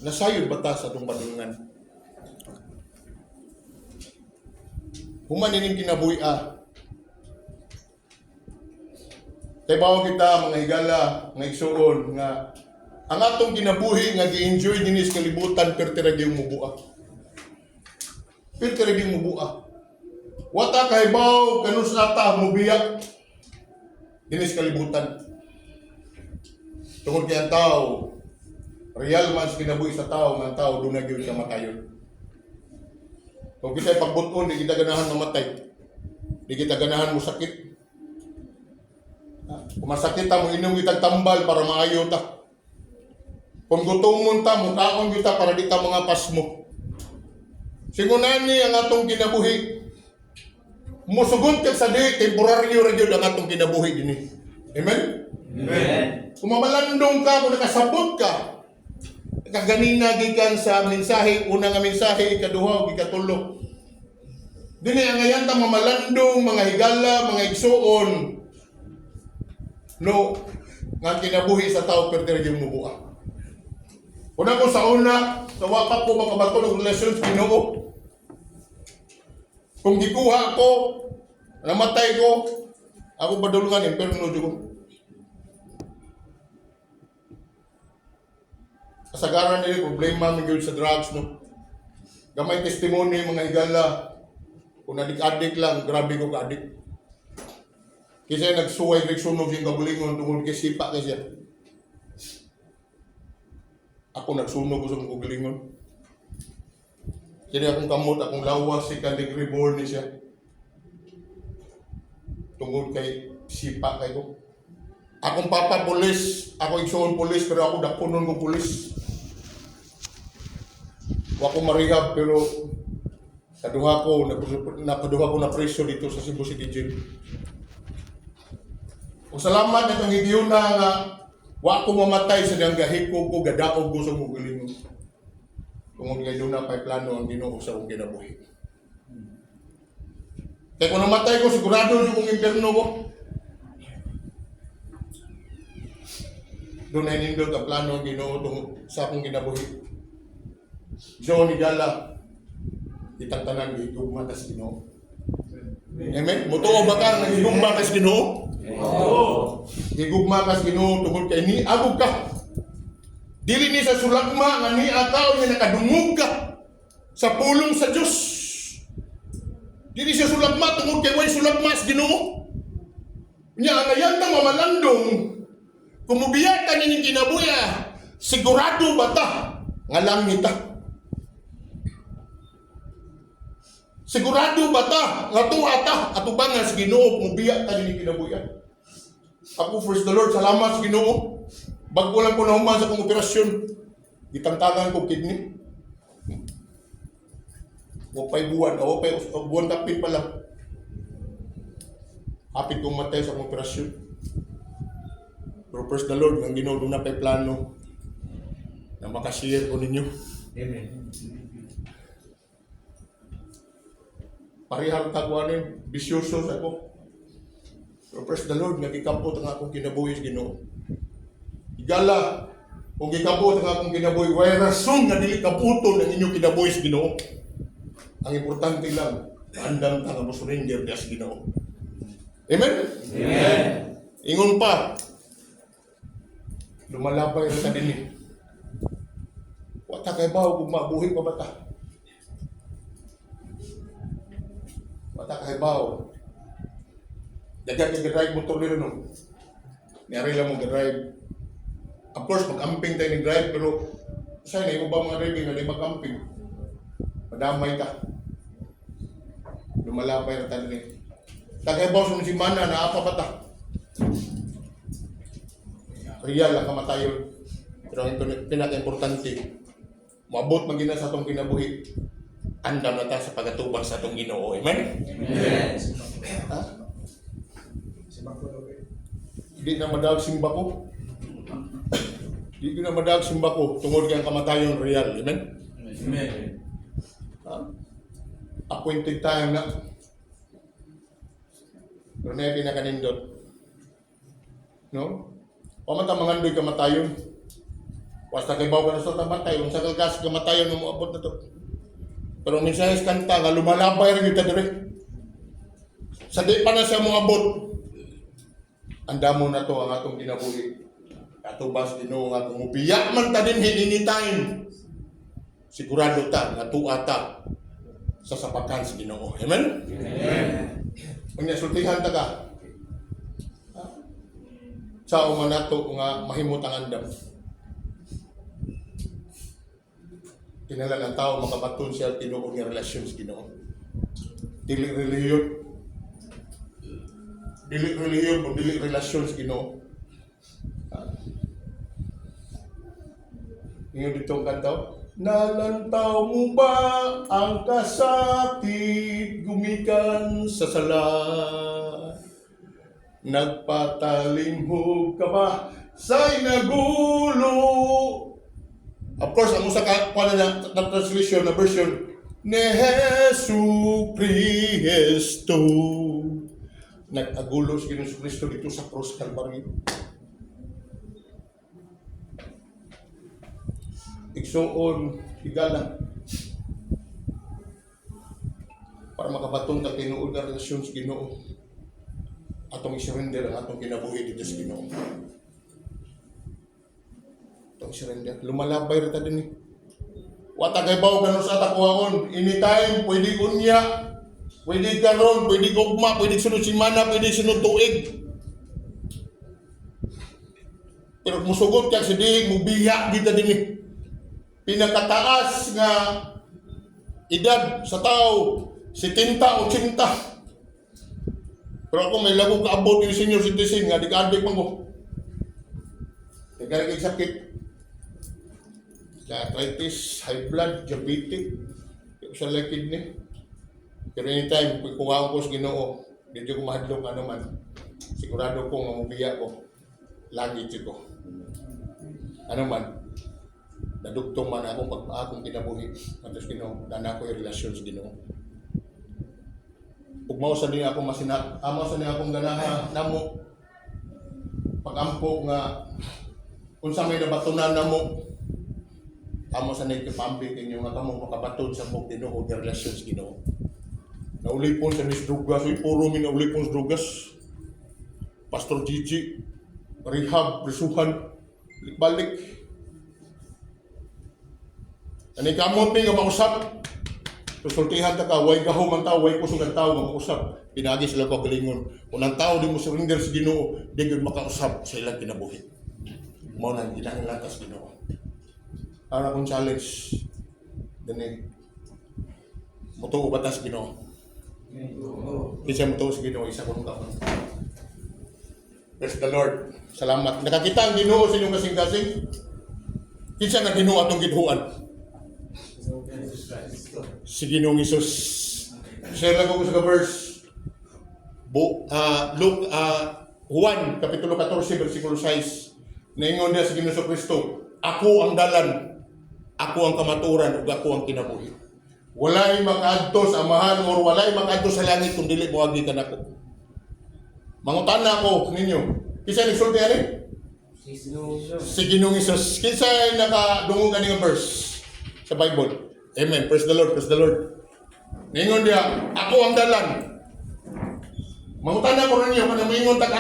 nasayod bata sa itong padulungan. Human ining kinabuhi kay bawo kita mga higala, mga igsuon nga ang atong kinabuhi nga gi-enjoy dinis kalibutan pertira gyud mubuak. Pertira gyud mubuak. Wata kay bawo kanus ata mubiyak dinis kalibutan. Tungod kay ang tao real man sa kinabuhi sa tao nga tao dunay gyud kamatayon. Kung kita pagbuton di kita ganahan mamatay. Di kita ganahan mo sakit. Kung masakit ta mo inom kitag tambal para maayo ta. Kung gutomon ta mo kaon kita para di ta mga pasmo. Singunani ang atong kinabuhi. Musugon ka sa di temporaryo ra gyud ang atong kinabuhi dinhi. Amen. Amen. Kung mamalandong ka, kung nakasabot ka, kaganina gikan sa mensahe, una nga mensahe, ikaduha, ikatulo. Dini ang ngayon mamalandong, mga higala, mga igsuon, no, nga kinabuhi sa tao, pero yung mubuha. Una ko sa una, sa wapak ko makabato ng relasyon sa Ginoo. Kung gikuha ko, namatay ko, ako badulungan, imperno ko. Kasagaran nila, problema mga sa drugs, no? Gamay testimony, mga higala, kung adik-adik lang, grabe ko ka-adik. Kasi nagsuway, nagsunog yung kabulingon, tungkol kay sipa kasi siya. Ako nagsunog ko sa kabulingon. Kasi akong kamot, akong lawas, second degree born ni siya. Tungkol kay sipa kay ko. Akong papa pulis, ako igsoon pulis, pero ako dapunon ko pulis. Ako marihab, pero kaduha ko na preso dito sa Cebu City Jail. Kung salamat na itong idiyon na nga, wa ko mamatay sa diyang gahiko ko, gadaog ko sa muguling. Kung ngayon na pa'y plano ang Ginoo sa akong kinabuhi. Kaya kung namatay ko, sigurado yung kong impyerno ko. Doon ay nindot ang plano ang Ginoo sa akong kinabuhi. John Igala, itang tanan gihigugma kas Ginoo. Amen. Mutuo ba ka nang higugma kas Ginoo? Oo. Higugma kas Ginoo tungod kay ni agog ka. Dili ni sa sulagma nga ni ataw nga nakadungog ka sa pulong sa Dios. Dili siya sulagma tungod kay way sulagma sa Ginoo. Nya ang ayanta mamalandong kumubiyatan ni kinabuya sigurado ba ta nga langit ta. Sigurado ba ta nga tuwa ta atubangan sa Ginoo kumubiya ta ni kinabuya. Ako first the Lord salamat sa Ginoo. Bago lang ko nahuman sa kong operasyon, gitantangan ko kidney. Wapay buwan, wapay buwan kapit pa lang. Hapit kong matay sa kong operasyon. Pero first the Lord, ang Ginoo doon na pa'y plano na makashare ko ninyo. Amen. Parihang tagwanin, bisyoso sa ako. Pero first the Lord, nagkikampot ang akong kinabuhi sa Ginoo. Igala, kung gikabot ang akong kinabuhi, way rason nga dili kaputol ang inyong kinabuhi sa Ginoo. Ang importante lang, andam ta nga mo surrender sa Ginoo. Amen? Amen. Ingon pa, lumalabay sa dinhi. Wata kay bawo kung mabuhi pa bata. Wata kay bawo. Dagat yung drive motor nila no. Niyari lang mong drive. Of course, mag-amping tayo ng drive, pero sa'yo na, yung ba mga driving na di mag-amping? Madamay ka. Lumalapay na tayo rin. Tagay-baw sa simana na apa bata. Real ang kamatayon. Pero ang pinaka-importante, maabot magina sa itong kinabuhi. Andam na tayo sa pagatubang sa itong Ginoo. Amen? Amen. Ha? Hindi na madawag simba ko. Hindi ko na madawag simba ko tungod kang kamatayon real. Amen? Amen. Ha? Appointed time na. Pero na yung pinakanindot. No? Pamata mangandoy kamatayon. Basta kay bawa na sa tamatay, kung sa kagas kamatayon mo abot na to. Pero minsan is kanta nga lumalabay rin kita dire. Sa di pa na siya mo abot. Anda mo na to ang atong ginabuhi. Katubas Ginoo nga kung upiya man ta din anytime. Sigurado ta nga tuwa ta sa sapakan sa Ginoo. Amen. Kung nasultihan ta ka. Sa man nato nga mahimot ang andam. Kinala ng tao makabaton siya tinuod nga relasyon sa Ginoo. Dili reliyon o dili relasyon sa Ginoo. Ngayon dito ang kantaw. Nalantaw mo ba ang kasakit gumikan sa sala? Nagpatalinghog ka ba sa'y nagulo? Of course, ang usa ka na translation na version ni Jesu Cristo. Nag-agulo si Jesu Cristo dito sa cross Calvary. Igsuon, higala. Para makabatong ka tinuod na relasyon sa Ginoo. Atong i-surrender ang atong kinabuhi dito sa Ginoo. Itong surrender. Lumalabay rita din eh. Wata kay baw ganun sa atakuhaon. Anytime, pwede unya, pwede karon, pwede gugma, pwede sunod simana, pwede sunod tuig. Pero musugot kaya si Dihig, mubiya kita din eh. Pinakataas nga edad sa tao, 70, 80. Pero ako may lagong kaabot yung senior citizen nga, di ka-addict man ko. Nagkaragig sakit. Arthritis, high blood, diabetic, sa kidney. Pero anytime, kung ako ko sa Ginoo, dito ko mahadlong ano man, sigurado kong mamubiya ko, lagi ko. Ano man, nadugtong man akong pagpaakong kinabuhi, at sa Ginoo, dana ko yung relasyon sa Ginoo. Ug mao sa niya akong amo sa niya akong ganaha namo, pagampo nga, kung sa may nabatunan namo, amo sa nagkipambing ninyo nga kamo makabaton sa mong Ginoo nga relasyon sa Ginoo. Naulipon sa Miss Drugas, puro min naulipon sa Drugas. Pastor Gigi, rehab, prisuhan, balik. Ani kamot nga mausap. Resultihan ta ka, way gahom ang tao, way kusog ang tao nga mausap. Pinagi sila ko kalingon. Kung ang tao di mo surrender sa Ginoo, di gyud makausap sa ilang kinabuhi. Mao nang kinahanglan ta sa Ginoo. Para kong challenge dani mutuo batas Ginoo. Kasi mutuo sa Ginoo isa kong kapan. Praise the Lord. Salamat. Nakakita ang Ginoo sa inyong kasing-kasing. Kinsa nga Ginoo atong gidhuan? Si Ginoong Hesus. Share lang ko sa verse. Juan kapitulo 14 bersikulo 6. Naingon niya si Ginoong Kristo, ako ang dalan, ako ang kamaturan, ug ako ang kinabuhi. Walay makaadto sa amahan or walay makaadto sa langit kung dili moagi ka nako. Mangutana ako ninyo, kinsa nagsulti ani? Si Ginoong Hesus. Kinsa nakadungog ani nga verse sa Bible? Amen. Praise the Lord, praise the Lord. Ningon dia, ako ang dalan. Mangutana ko ninyo, kung namingon ta